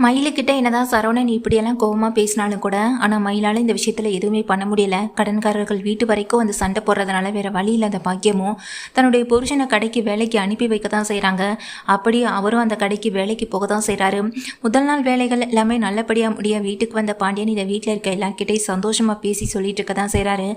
மயிலுக்கிட்ட என்னதான் சரவணன் இப்படியெல்லாம் கோவமாக பேசினாலும் கூட ஆனால் மயிலால் இந்த விஷயத்தில் எதுவுமே பண்ண முடியல. கடன்காரர்கள் வீட்டு வரைக்கும் வந்து சண்டை போடுறதுனால வேறு வழி இல்லாத பாக்கியமும் தன்னுடைய புருஷனை கடைக்கு வேலைக்கு அனுப்பி வைக்க தான் செய்கிறாங்க. அப்படி அவரும் அந்த கடைக்கு வேலைக்கு போக தான் செய்கிறாரு. முதல் நாள் வேலைகள் எல்லாமே நல்லபடியாக முடிய வீட்டுக்கு வந்த பாண்டியன் இதை வீட்டில் இருக்க எல்லாருக்கிட்டையும் சந்தோஷமாக பேசி சொல்லிட்டு இருக்க தான் செய்கிறாரு.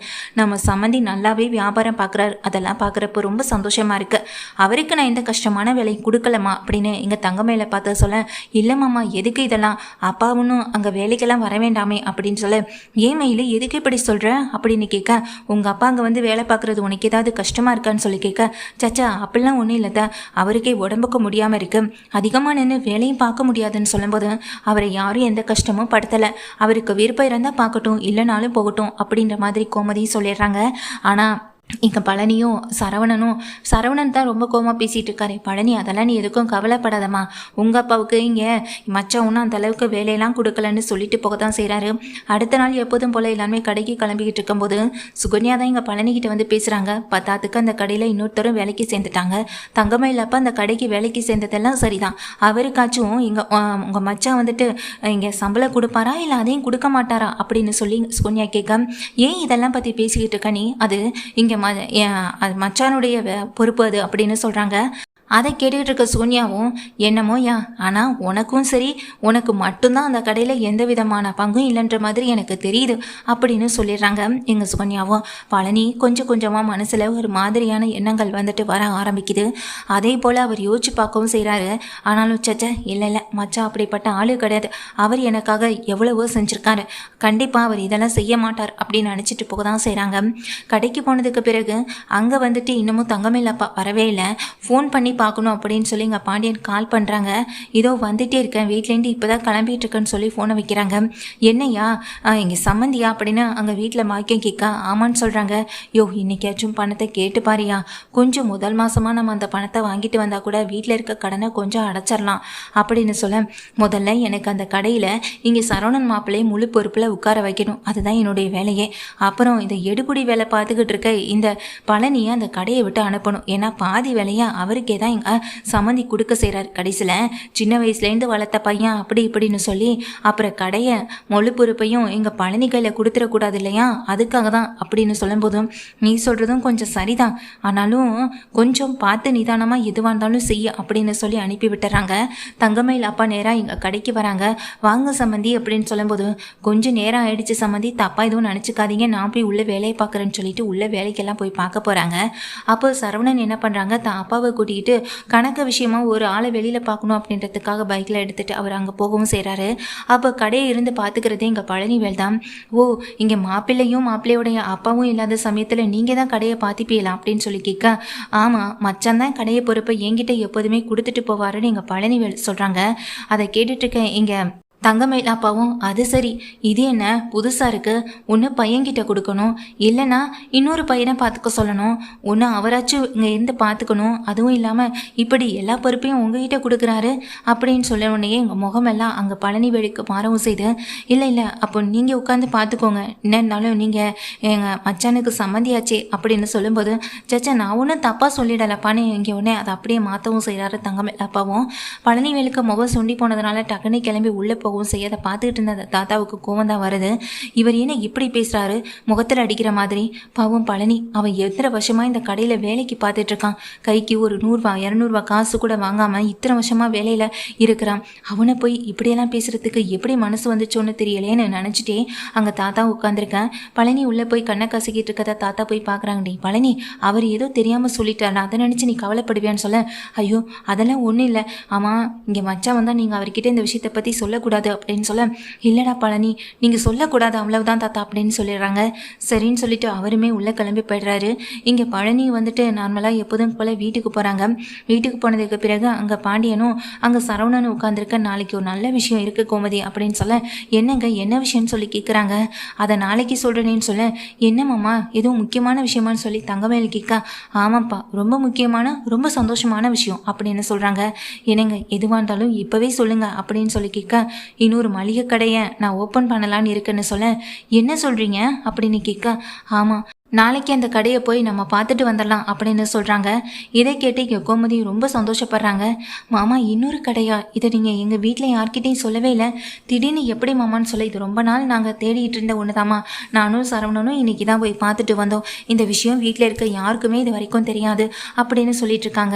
நம்ம சம்மந்தி நல்லாவே வியாபாரம் பார்க்குறாரு. அதெல்லாம் பார்க்குறப்ப ரொம்ப சந்தோஷமாக இருக்குது. அவருக்கு நான் எந்த கஷ்டமான வேலை கொடுக்கலமா அப்படின்னு எங்கள் தங்கமையில பார்த்து சொல்ல, இல்லைம்மாம்மா எதுக்கு இதெல்லாம், அப்பா ஒன்றும் அங்கே வேலைக்கெல்லாம் வர வேண்டாமே அப்படின்னு சொல்ல, ஏன் மயிலு எதுக்கு இப்படி சொல்கிற அப்படின்னு கேட்க, உங்கள் அப்பா அங்கே வந்து வேலை பார்க்குறது உனக்கு ஏதாவது கஷ்டமாக இருக்கான்னு சொல்லி கேட்க, சச்சா அப்படிலாம் ஒன்றும் இல்லைதா, அவருக்கே உடம்புக்கு முடியாமல் இருக்கு, அதிகமாக நின்று வேலையும் பார்க்க முடியாதுன்னு சொல்லும்போது அவரை யாரும் எந்த கஷ்டமும் படுத்தலை, அவருக்கு விருப்பம் இருந்தால் பார்க்கட்டும் இல்லைனாலும் போகட்டும் அப்படின்ற மாதிரி கோமதியும் சொல்லிடுறாங்க. ஆனால் இங்கே பழனியும் சரவணன் தான் ரொம்ப கோவமாக பேசிகிட்டு இருக்காரு. பழனி அதெல்லாம் நீ எதுக்கும் கவலைப்படாதம்மா, உங்கள் அப்பாவுக்கு இங்கே மச்சான் ஒன்றும் அந்த அளவுக்கு வேலையெல்லாம் கொடுக்கலன்னு சொல்லிட்டு போக தான் செய்கிறாரு. அடுத்த நாள் எப்போதும் போல் எல்லாமே கடைக்கு கிளம்பிக்கிட்டு இருக்கும்போது சுகன்யா தான் இங்கே பழனிக்கிட்ட வந்து பேசுகிறாங்க. பத்தாத்துக்கு அந்த கடையில் இன்னொருத்தரும் வேலைக்கு சேர்ந்துட்டாங்க. தங்கமயிலப்பா அந்த கடைக்கு வேலைக்கு சேர்ந்ததெல்லாம் சரிதான், அவருக்காச்சும் இங்கே உங்கள் மச்சான் வந்துட்டு இங்கே சம்பளம் கொடுப்பாரா இல்லை அதையும் கொடுக்க மாட்டாரா அப்படின்னு சொல்லி சுகன்யா கேட்க, ஏன் இதெல்லாம் பற்றி பேசிக்கிட்டு இருக்க நீ, அது இங்கே அது மச்சானுடைய பொறுப்பு அது அப்படின்னு சொல்கிறாங்க. அதை கேட்டுக்கிட்டு இருக்க சோனியாவும் என்னமோ ஆனால் உனக்கும் சரி உனக்கு மட்டும்தான் அந்த கடையில் எந்த விதமான பங்கும் இல்லைன்ற மாதிரி எனக்கு தெரியுது அப்படின்னு சொல்லிடுறாங்க எங்கள் சோனியாவும். பழனி கொஞ்சம் கொஞ்சமாக மனசில் ஒரு மாதிரியான எண்ணங்கள் வந்துட்டு வர ஆரம்பிக்குது. அதே போல் அவர் யோசிச்சு பார்க்கவும் செய்கிறாரு. ஆனாலும் சச்சா இல்லை மச்சா அப்படிப்பட்ட ஆளு கிடையாது, அவர் எனக்காக எவ்வளவோ செஞ்சுருக்காரு, கண்டிப்பாக அவர் இதெல்லாம் செய்ய மாட்டார் அப்படின்னு நினச்சிட்டு போக தான் செய்கிறாங்க. கடைக்கு போனதுக்கு பிறகு அங்கே வந்துட்டு இன்னமும் தங்கமேலப்பா வரவே இல்லை. ஃபோன் பண்ணி பார்க்கணும் அப்படின்னு சொல்லி இங்கே பாண்டியன் கால் பண்ணுறாங்க. இதோ வந்துகிட்டே இருக்கேன், வீட்டிலேருந்து இப்போ தான் கிளம்பிட்டு இருக்கேன்னு சொல்லி ஃபோனை வைக்கிறாங்க. என்னையா இங்கே சம்மந்தியா அப்படின்னு அங்கே வீட்டில் மாக்கியம் கேட்க, ஆமான்னு சொல்கிறாங்க. யோ இன்னைக்காச்சும் பணத்தை கேட்டு பாரியா, கொஞ்சம் முதல் மாதமாக நம்ம அந்த பணத்தை வாங்கிட்டு வந்தால் கூட வீட்டில் இருக்க கடனை கொஞ்சம் அடைச்சிடலாம் அப்படின்னு சொல்ல, முதல்ல எனக்கு அந்த கடையில் இங்கே சரவணன் மாப்பிள்ளையை முழு பொறுப்பில் உட்கார வைக்கணும், அதுதான் என்னுடைய வேலையே. அப்புறம் இந்த எடுபுடி வேலை பார்த்துக்கிட்டு இருக்க இந்த பழனியை அந்த கடையை விட்டு அனுப்பணும், ஏன்னா பாதி வேலையை அவருக்கே தான் இங்கே சம்மந்தி கொடுக்க செய்கிறார். கடைசியில் சின்ன வயசுலேருந்து வளர்த்த பையன் அப்படி இப்படின்னு சொல்லி அப்புறம் கடையை முழு பொறுப்பையும் எங்கள் பழனி கையில் கொடுத்துடக்கூடாது இல்லையா, அதுக்காக தான் அப்படின்னு சொல்லும்போதும், நீ சொல்கிறதும் கொஞ்சம் சரிதான், ஆனாலும் கொஞ்சம் பார்த்து நிதானமாக எதுவாக இருந்தாலும் செய்ய அப்படின்னு சொல்லி அனுப்பி விட்டுறாங்க. தங்கமயில் அப்பா நேராக எங்கள் கடைக்கு வராங்க. வாங்க சம்மந்தி அப்படின்னு சொல்லும்போது, கொஞ்சம் நேரம் ஆயிடுச்சு சம்மந்தி, தப்பாக எதுவும் நினச்சிக்காதீங்க, நான் போய் உள்ளே வேலையை பார்க்குறேன்னு சொல்லிட்டு உள்ளே வேலைக்கெல்லாம் போய் பார்க்க போகிறாங்க. அப்போ சரவணன் என்ன பண்ணுறாங்க, தான் அப்பாவை கூட்டிகிட்டு கணக்கு விஷயமா ஒரு ஆளை வெளியில் பார்க்கணும் அப்படின்றதுக்காக பைக்கில் எடுத்துகிட்டு அவர் அங்கே போகவும் செய்கிறாரு. அப்போ கடையை இருந்து பார்த்துக்கிறதே இங்கே பழனிவேல் தான். ஓ இங்கே மாப்பிள்ளையோடைய அப்பாவும் இல்லாத சமயத்தில் நீங்கள் தான் கடையை பார்த்துப்பீலாம் அப்படின்னு சொல்லி கேட்க, ஆமாம் மச்சான் தான் கடையை பொறுப்பை என்கிட்ட எப்போதுமே கொடுத்துட்டு போவாருன்னு எங்கள் பழனிவேல் சொல்கிறாங்க. அதை கேட்டுட்ருக்கேன் இங்கே தங்கமயிலாப்பாவும், அது சரி இது என்ன புதுசாக இருக்குது, ஒன்று பையன்கிட்ட கொடுக்கணும் இல்லைன்னா இன்னொரு பையனை பார்த்துக்க சொல்லணும், ஒன்று அவராச்சும் இங்கே இருந்து பார்த்துக்கணும், அதுவும் இல்லாமல் இப்படி எல்லா பொறுப்பையும் உங்ககிட்ட கொடுக்குறாரு அப்படின்னு சொல்ல உடனே எங்கள் முகமெல்லாம் அங்கே பழனிவேலுக்கு மாறவும் செய்து, இல்லை அப்போ நீங்கள் உட்காந்து பார்த்துக்கோங்க, என்ன இருந்தாலும் நீங்கள் எங்கள் மச்சானுக்கு சம்மந்தியாச்சே அப்படின்னு சொல்லும்போது, சச்சா நான் ஒன்றும் தப்பாக சொல்லிடலப்பான்னு இங்கே உடனே அதை அப்படியே மாற்றவும் செய்கிறாரு தங்கமயிலாப்பாவும். பழனிவேலுக்கு முகம் சுண்டி போனதுனால டக்குனு கிளம்பி உள்ளே செய்ய அதை பார்த்துக்கிட்டு இருந்த தாத்தாவுக்கு கோவம் தான் வருது. இவர் என்ன இப்படி பேசுறாரு, முகத்தில் அடிக்கிற மாதிரி. பாவம் பழனி, அவன் எத்தனை வருஷமா இந்த கடையில் வேலைக்கு பார்த்துட்டு இருக்கான், கைக்கு ஒரு 100-200 காசு கூட வாங்காம இத்தனை வருஷமா வேலையில இருக்கிறான். அவனை போய் இப்படியெல்லாம் பேசுறதுக்கு எப்படி மனசு வந்துச்சோன்னு தெரியலேன்னு நினைச்சிட்டே அங்க தாத்தா உட்காந்துருக்கேன். பழனி உள்ள போய் கண்ணை கசக்கிட்டு இருக்கதா தாத்தா போய் பாக்குறாங்கடி. பழனி அவர் ஏதோ தெரியாம சொல்லிட்டாரு, அதை நினைச்சு நீ கவலைப்படுவியான்னு சொல்ல, ஐயோ அதெல்லாம் ஒன்றும் இல்லை, ஆமா இங்க மச்சான் வந்தா நீங்க அவர்கிட்ட இந்த விஷயத்தை பத்தி சொல்லக்கூடாது அப்படின்னு சொல்ல, இல்லடா பழனி நீங்க சொல்லக்கூடாது அவ்வளவுதான் தாத்தா அப்படின்னு சொல்லிடுறாங்க. சரின்னு சொல்லிட்டு அவருமே உள்ள கிளம்பி போயிடுறாரு. இங்க பழனி வந்துட்டு நார்மலா எப்போதும் போல வீட்டுக்கு போறாங்க. வீட்டுக்கு போனதுக்கு பிறகு அங்க பாண்டியனும் அங்க சரவணனும் உட்காந்துருக்க, நாளைக்கு ஒரு நல்ல விஷயம் இருக்கு கோமதி அப்படின்னு சொல்ல, என்னங்க என்ன விஷயம்னு சொல்லி கேட்குறாங்க. அதை நாளைக்கு சொல்றேன்னு சொல்ல, என்னமாம்மா எதுவும் முக்கியமான விஷயமானு சொல்லி தங்கமேல் கேட்க, ஆமாப்பா ரொம்ப முக்கியமான ரொம்ப சந்தோஷமான விஷயம் அப்படின்னு சொல்றாங்க. என்னங்க எதுவாக இருந்தாலும் இப்பவே சொல்லுங்க அப்படின்னு சொல்லி கேட்க, இன்னொரு மளிகை கடையை நான் ஓப்பன் பண்ணலான்னு இருக்குன்னு சொல்ல, என்ன சொல்கிறீங்க அப்படின்னு கேட்க, ஆமாம் நாளைக்கு அந்த கடையை போய் நம்ம பார்த்துட்டு வந்துடலாம் அப்படின்னு சொல்கிறாங்க. இதை கேட்டு இங்கே கோமதி ரொம்ப சந்தோஷப்படுறாங்க. மாமா இன்னொரு கடையா? இதை நீங்கள் எங்கள் வீட்டில் யார்கிட்டையும் சொல்லவே இல்லை, திடீர்னு எப்படி மாமான்னு சொல்ல, இது ரொம்ப நாள் நாங்கள் தேடிட்டு இருந்த ஒன்று தாம்மா. நானும் சரவணனும் இன்றைக்கி தான் போய் பார்த்துட்டு வந்தோம். இந்த விஷயம் வீட்டில் இருக்க யாருக்குமே இது வரைக்கும் தெரியாது அப்படின்னு சொல்லிட்டு இருக்காங்க.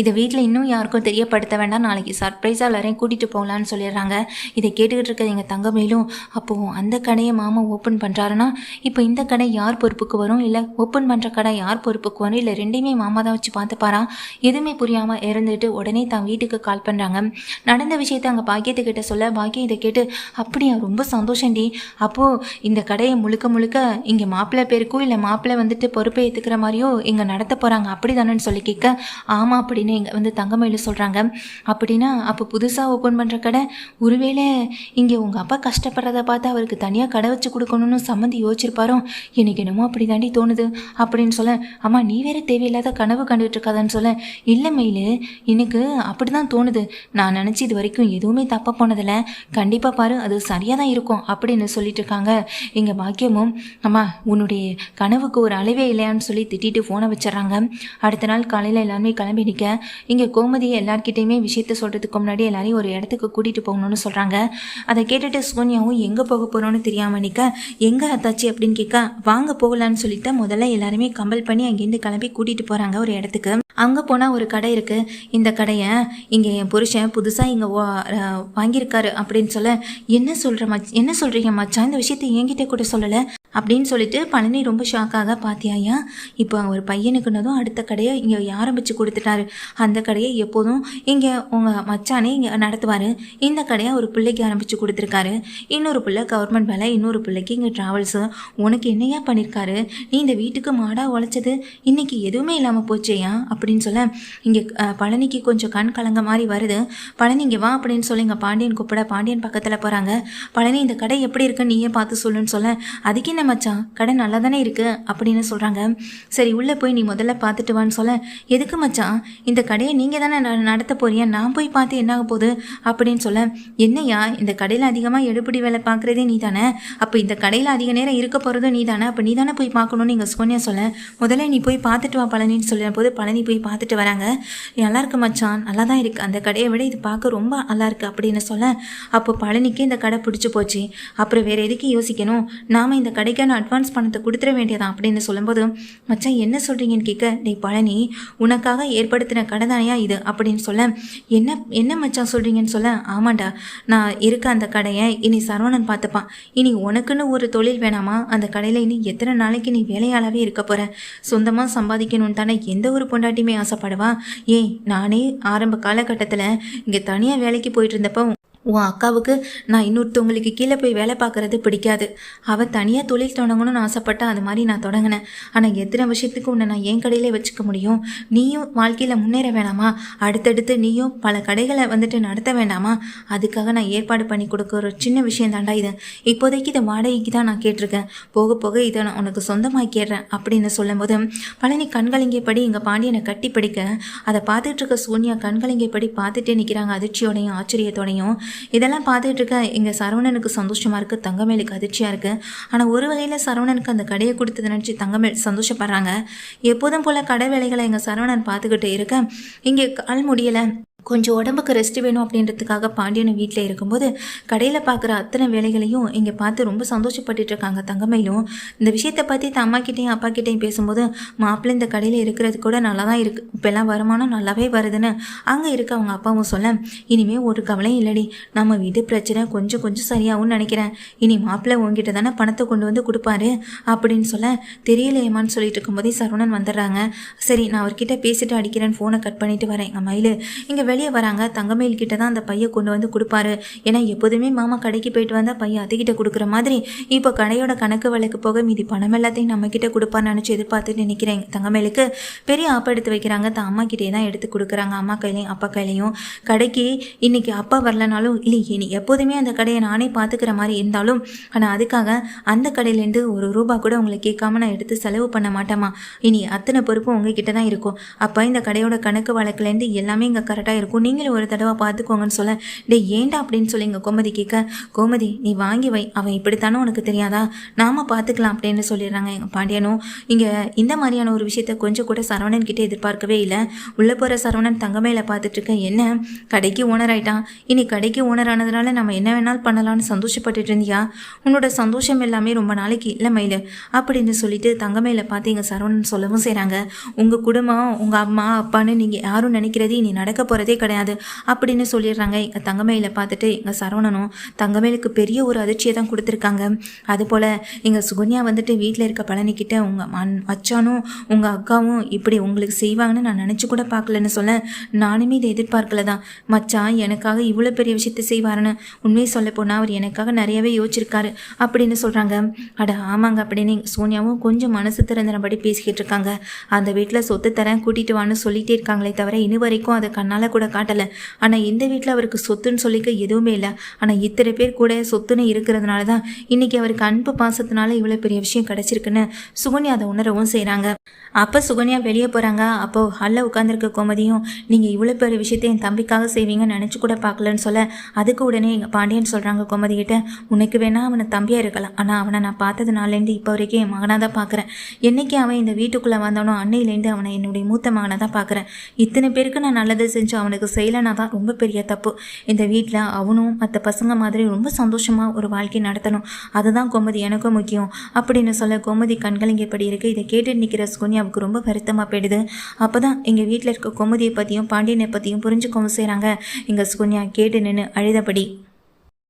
இதை வீட்டில் இன்னும் யாருக்கும் தெரியப்படுத்த வேண்டாம், நாளைக்கு சர்ப்ரைஸாக எல்லாரையும் கூட்டிகிட்டு போகலான்னு சொல்லிடுறாங்க. இதை கேட்டுக்கிட்டு இருக்க எங்கள் தங்கமேலும், அப்போது அந்த கடையை மாமா ஓப்பன் பண்ணுறாருன்னா இப்போ இந்த கடை யார் பொறுப்புக்கு வரும், இல்லை ஓப்பன் பண்ணுற கடை யார் பொறுப்புக்கு வரும், இல்லை ரெண்டையுமே மாமா தான் வச்சு பார்த்துப்பாரா? எதுவுமே புரியாமல் இருந்துட்டு உடனே தான் வீட்டுக்கு கால் பண்ணுறாங்க. நடந்த விஷயத்தை அங்கே பாக்கியத்துக்கிட்ட சொல்ல, பாக்கியம் இதை கேட்டு அப்படியா, ரொம்ப சந்தோஷண்டி. அப்போது இந்த கடையை முழுக்க முழுக்க இங்கே மாப்பிள்ளை பேருக்கும் இல்லை மாப்பிள்ளை வந்துட்டு பொறுப்பை ஏற்றுக்கிற மாதிரியோ இங்கே நடத்த போகிறாங்க அப்படி தானேன்னு சொல்லி கேட்க, ஆமாம் அப்படின்னு இங்கே தங்கமயில சொல்கிறாங்க. அப்படின்னா அப்போ புதுசாக ஓப்பன் பண்ணுற கடை, ஒருவேளை இங்கே உங்கள் அப்பா கஷ்டப்படுறத பார்த்து அவருக்கு தனியாக கடை வச்சு கொடுக்கணும்னு சம்மந்தி யோசிச்சிருப்பாரோ, எனக்கு என்னமோ அப்படி தாண்டி தோணுது அப்படின்னு சொல்ல, அம்மா நீ வேற தேவையில்லாத கனவு கண்டுட்டு இருக்காதான்னு சொல்ல, இல்லை மயிலு எனக்கு அப்படி தான் தோணுது, நான் நினச்சி இது வரைக்கும் எதுவுமே தப்பாக போனதில்லை, கண்டிப்பாக பாரு அது சரியாக தான் இருக்கும் அப்படின்னு சொல்லிட்டு இருக்காங்க. எங்கள் பாக்கியமும், அம்மா உன்னுடைய கனவுக்கு ஒரு அளவே இல்லையான்னு சொல்லி திட்டிட்டு ஃபோனை வச்சிடறாங்க. அடுத்த நாள் காலையில் எல்லாருமே கிளம்பி நிற்க, இங்கே கோமதியை எல்லார்கிட்டையுமே விஷயத்த சொல்கிறதுக்கு முன்னாடி எல்லாரையும் ஒரு இடத்துக்கு கூட்டிகிட்டு போகணும்னு சொல்கிறாங்க. அதை கேட்டுட்டு சோனியாவும் எங்கே போக போகிறோன்னு தெரியாமல் நிற்க, எங்கே அத்தாச்சி அப்படின்னு கேட்க, வாங்க போகலான்னு சொல்லிட்டு முதல்ல எல்லாருமே கம்பல் பண்ணி அங்கேருந்து கிளம்பி கூட்டிகிட்டு போகிறாங்க ஒரு இடத்துக்கு. அங்கே போனால் ஒரு கடை இருக்குது. இந்த கடையை இங்கே என் புருஷன் புதுசாக இங்கே வாங்கியிருக்காரு அப்படின்னு சொல்ல, என்ன சொல்கிறீங்க மச்சான், இந்த விஷயத்தை என்கிட்ட கூட சொல்லலை அப்படின்னு சொல்லிட்டு பழனி ரொம்ப ஷாக்காக, பாத்தியாயா இப்போ ஒரு பையனுக்குன்னதும் அடுத்த கடையை இங்கே ஆரம்பித்து கொடுத்துட்டாரு, அந்த கடையை எப்போதும் இங்கே உங்கள் மச்சானே இங்கே நடத்துவார், இந்த கடையை ஒரு பிள்ளைக்கு ஆரம்பித்து கொடுத்துருக்காரு, இன்னொரு பிள்ளை கவர்மெண்ட் வேலை, இன்னொரு பிள்ளைக்கு இங்கே ட்ராவல்ஸு, உனக்கு என்னையா பண்ணியிருக்காரு, நீ இந்த வீட்டுக்கு மாடாக உழைச்சது இன்னைக்கு எதுவுமே இல்லாமல் போச்சேயா அப்படின்னு சொல்ல, இங்கே பழனிக்கு கொஞ்சம் கண் கலங்க மாதிரி வருது. பழனி இங்கே வா அப்படின்னு சொல்லி இங்கே பாண்டியன் கூப்பிட, பாண்டியன் பக்கத்தில் போகிறாங்க. பழனி இந்த கடை எப்படி இருக்குன்னு நீயே பார்த்து சொல்லுன்னு சொல்ல, அதுக்கு என்ன மச்சான் கடை நல்லா தானே இருக்குது அப்படின்னு சொல்கிறாங்க. சரி உள்ளே போய் நீ முதல்ல பார்த்துட்டு வான்னு சொல்ல, எதுக்கு மச்சான் இந்த கடையை நீங்கள் தானே நடத்த போறியா, நான் போய் பார்த்து என்ன ஆக போகுது அப்படின்னு சொல்ல, என்னையா இந்த கடையில் அதிகமாக எடுப்படி வேலை பார்க்குறதே நீ தானே, அப்போ இந்த கடையில் அதிக நேரம் இருக்க போகிறதும் நீ தானே, அப்போ நீ தானே போய் பார்க்கணுன்னு நீங்கள் சோனியா சொல்ல, முதல்ல நீ போய் பார்த்துட்டு வா பழனின்னு சொல்லும் போது பழனி போய் பார்த்துட்டு வராங்க. நல்லா இருக்கு மச்சான், நல்லா தான் இருக்குது, அந்த கடையை விட இது பார்க்க ரொம்ப நல்லா இருக்குது அப்படின்னு சொல்ல, அப்போ பழனிக்கு இந்த கடை பிடிச்சி போச்சு, அப்புறம் வேறு எதுக்கு யோசிக்கணும், நாம் இந்த கடைக்கான அட்வான்ஸ் பணத்தை கொடுத்துட வேண்டியதான் அப்படின்னு சொல்லும்போது, மச்சான் என்ன சொல்கிறீங்கன்னு கேட்க, டே பழனி உனக்காக ஏற்படுத்தின கடை தானையா இது அப்படின்னு சொல்ல, என்ன மச்சான் சொல்கிறீங்கன்னு சொல்ல, ஆமாண்டா நான் இருக்க அந்த கடையை இனி சரவணன் பார்த்துப்பான், இனி உனக்குன்னு ஒரு தொழில் வேணாமா, அந்த கடையில் இனி எத்தனை நாளைக்கு நீ வேலையாளாவே இருக்க போகிற, சொந்தமாக சம்பாதிக்கணும்னு தானே எந்த ஒரு பொண்டாட்டியுமே ஆசைப்படுவா, ஏன் நானே ஆரம்ப காலகட்டத்தில் இங்கே தனியாக வேலைக்கு போயிட்டு இருந்தப்போ உன் அக்காவுக்கு நான் இன்னொருத்தவங்களுக்கு கீழே போய் வேலை பார்க்குறது பிடிக்காது, அவள் தனியாக தொழில் தொடங்கணும்னு ஆசைப்பட்டா அது மாதிரி நான் தொடங்கினேன், ஆனால் எத்தனை விஷயத்துக்கு உன்னை நான் என் கடையிலே வச்சுக்க முடியும், நீயும் வாழ்க்கையில் முன்னேற வேணாமா, அடுத்தடுத்து நீயும் பல கடைகளை வந்துட்டு நடத்த வேண்டாமா, அதுக்காக நான் ஏற்பாடு பண்ணி கொடுக்க ஒரு சின்ன விஷயம் தாண்டா இது, இப்போதைக்கு இதை வாடகைக்கு தான் நான் கேட்டிருக்கேன், போக போக இதை நான் உனக்கு சொந்தமாக்கிடுறேன் அப்படின்னு சொல்லும்போது பழனி கண்கலங்கியபடி இங்கே பாண்டியனை கட்டி பிடிக்க, அதை பார்த்துட்டு இருக்க சோனியா கண்கலங்கியபடி பார்த்துட்டே நிற்கிறாங்க அதிர்ச்சியோடையும் ஆச்சரியத்தோடையும். இதெல்லாம் பார்த்துட்டு இருக்க இங்கே சரவணனுக்கு சந்தோஷமாக இருக்குது, தங்கமேலுக்கு அதிர்ச்சியாக இருக்குது. ஆனால் ஒரு வகையில் சரவணனுக்கு அந்த கடையை கொடுத்தது நினச்சி தங்கமேல் சந்தோஷப்படுறாங்க. எப்போதும் போல் கடை வேலைகளை எங்கள் சரவணன் பார்த்துக்கிட்டு இருக்க இங்கே கால் முடியலை, கொஞ்சம் உடம்புக்கு ரெஸ்ட் வேணும் அப்படின்றதுக்காக பாண்டியனும் வீட்டில் இருக்கும்போது கடையில் பார்க்குற அத்தனை வேலைகளையும் இங்கே பார்த்து ரொம்ப சந்தோஷப்பட்டுட்டு இருக்காங்க தங்கமையிலும். இந்த விஷயத்தை பற்றி அம்மாக்கிட்டையும் அப்பாக்கிட்டையும் பேசும்போது, மாப்பிள்ளை இந்த கடையில் இருக்கிறது கூட நல்லா தான் இருக்குது, இப்போல்லாம் வருமானம் நல்லாவே வருதுன்னு அங்கே இருக்க அவங்க அப்பாவும் சொல்ல, இனிமேல் ஒரு கவலையும் இல்லடி, நம்ம வீட்டு பிரச்சனை கொஞ்சம் கொஞ்சம் சரியாகும்னு நினைக்கிறேன், இனி மாப்பிள்ளை உங்ககிட்ட தானே பணத்தை கொண்டு வந்து கொடுப்பாரு அப்படின்னு சொல்ல, தெரியலையேம்மான்னு சொல்லிட்டு இருக்கும்போதே சரவணன் வந்துடுறாங்க. சரி நான் அவர்கிட்ட பேசிட்டு அடிக்கிறேன்னு ஃபோனை கட் பண்ணிட்டு வரேன். எங்கள் மயில் இங்கே வெளியே வராங்க. தங்கமயில் கிட்ட தான் அந்த பையை கொண்டு வந்து கொடுப்பாரு, ஏன்னா எப்போதுமே மாமா கடைக்கு போயிட்டு வந்தால் பையை அதுக்கிட்ட கொடுக்குற மாதிரி இப்போ கடையோட கணக்கு வழக்கு போக மீதி பணம் எல்லாத்தையும் நம்ம கிட்ட கொடுப்பான்னு நினச்சி எதிர்பார்த்துட்டு நினைக்கிறேன். தங்கமயிலுக்கு பெரிய ஆப்பா எடுத்து வைக்கிறாங்க, தான் அம்மா கிட்டே தான் எடுத்து கொடுக்குறாங்க, அம்மா கையிலையும் அப்பா கையிலையும். கடைக்கு இன்னைக்கு அப்பா வரலனாலும் இல்லை, இனி எப்போதுமே அந்த கடையை நானே பார்த்துக்கிற மாதிரி இருந்தாலும், ஆனால் அதுக்காக அந்த கடையிலேருந்து ஒரு ரூபா கூட உங்களை கேட்காம நான் எடுத்து செலவு பண்ண மாட்டேமா, இனி அத்தனை பொறுப்பும் உங்ககிட்ட தான் இருக்கும். அப்போ இந்த கடையோட கணக்கு வழக்குலேருந்து எல்லாமே இங்கே கரெக்டாக இருக்கும், நீங்களும் ஒரு தடவை பார்த்துக்கோங்கன்னு சொல்ல, டே ஏண்டா அப்படின்னு சொல்லி எங்கள் கோமதி கேட்க, கோமதி நீ வாங்கி வை, அவன் இப்படித்தானே உனக்கு தெரியாதா, நாம பார்த்துக்கலாம் அப்படின்னு சொல்லிடுறாங்க எங்கள் பாண்டியனும். இங்கே இந்த மாதிரியான ஒரு விஷயத்த கொஞ்சம் கூட சரவணன் கிட்டே எதிர்பார்க்கவே இல்லை. உள்ளே போகிற சரவணன் தங்கமயில பார்த்துட்டு இருக்கேன், என்ன கடைக்கு ஓனர் ஆயிட்டான், இனி கடைக்கு ஓனர் ஆனதுனால நம்ம என்ன வேணாலும் பண்ணலாம்னு சந்தோஷப்பட்டுட்டு இருந்தியா, உன்னோட சந்தோஷம் எல்லாமே ரொம்ப நாளைக்கு இல்லை மயில் அப்படின்னு சொல்லிட்டு தங்கமயில பார்த்து எங்கள் சரவணன் சொல்லவும் செய்கிறாங்க. உங்கள் குடும்பம் உங்கள் அம்மா அப்பான்னு நீங்கள் யாரும் நினைக்கிறது இனி நடக்க போகிறதே கிடையாது அப்படின்னு சொல்லிடுறாங்க. எங்கள் தங்கமயில பார்த்துட்டு எங்கள் சரவணனும் தங்கமயிலுக்கு பெரிய ஒரு அதிர்ச்சியை தான் கொடுத்துருக்காங்க. அதுபோல் எங்கள் சுகன்யா வந்துட்டு வீட்டில் இருக்க பழனிக்கிட்ட உங்கள் மச்சானும் உங்கள் அக்காவும் இப்படி உங்களுக்கு செய்வாங்கன்னு நான் நினச்சி கூட பார்க்கலன்னு சொல்ல, நானுமே இதை எதிர்பார்க்கல தான். மச்சான் எனக்காக இவ்வளோ பெரிய விஷயத்தை செய்வாருன்னு உண்மையை சொல்ல போனால் அவர் எனக்காக நிறையவே யோசிச்சிருக்காரு அப்படின்னு சொல்கிறாங்க. அட ஆமாங்க அப்படின்னு சோனியாவும் கொஞ்சம் மனசு திறந்தபடி பேசிக்கிட்டு இருக்காங்க. அந்த வீட்டில் சொத்து தரேன் கூட்டிகிட்டு வான்னு சொல்லிகிட்டே இருக்காங்களே தவிர இனி வரைக்கும் அதை கண்ணால் கூட காட்டலை. ஆனால் இந்த வீட்டில் அவருக்கு சொத்துன்னு சொல்லிக்க எதுவுமே இல்லை. ஆனால் இத்தனை பேர் கூட சொத்துன்னு இருக்கிறதுனால தான் இன்றைக்கி அவருக்கு அன்பு பாசத்தினால இவ்வளோ பெரிய விஷயம் கிடச்சிருக்குன்னு சுகன்யா அதை உணரவும் செய்கிறாங்க. அப்போ சுகன்யா வெளியே போகிறாங்க. அப்போது ஹல்ல உட்காந்துருக்க கோமதியும், நீங்கள் இவ்வளோ பெரிய விஷயத்தை என் தம்பிக்காக செய்வீங்கன்னு நினச்சி கூட பார்க்கலன்னு சொல்ல, அதுக்கு உடனே எங்கள் பாண்டியன் சொல்கிறாங்க கோமதி கிட்ட, உனக்கு வேணா அவனை தம்பியாக இருக்கலாம், ஆனால் அவனை நான் பார்த்ததுனாலேருந்து இப்போ வரைக்கும் என் மகனாக தான் பார்க்குறேன். என்றைக்கு அவன் இந்த வீட்டுக்குள்ளே வந்தானோ அன்னையிலேருந்து அவனை என்னுடைய மூத்த மகனாக தான் பார்க்குறேன். இத்தனை பேருக்கு நான் நல்லது செஞ்சு அவனுக்கு செய்யலைன்னா தான் ரொம்ப பெரிய தப்பு. இந்த வீட்டில் அவனும் மற்ற பசங்க மாதிரி ரொம்ப சந்தோஷமாக ஒரு வாழ்க்கை நடத்தணும், அதுதான் கோமதி எனக்கும் முக்கியம் அப்படின்னு சொல்ல, கோமதி கண்கள் இங்கே படி இருக்குது. இதை கேட்டு நிற்கிற சுகன்யாவுக்கு ரொம்ப வருத்தமாக போயிடுது. அப்போ தான் எங்கள் வீட்டில் இருக்க கோமதியை பற்றியும் பாண்டியனை பற்றியும் புரிஞ்சுக்கவும் செய்கிறாங்க. எங்கள் சுகன்யா கேட்டு நின்று அழுதபடி.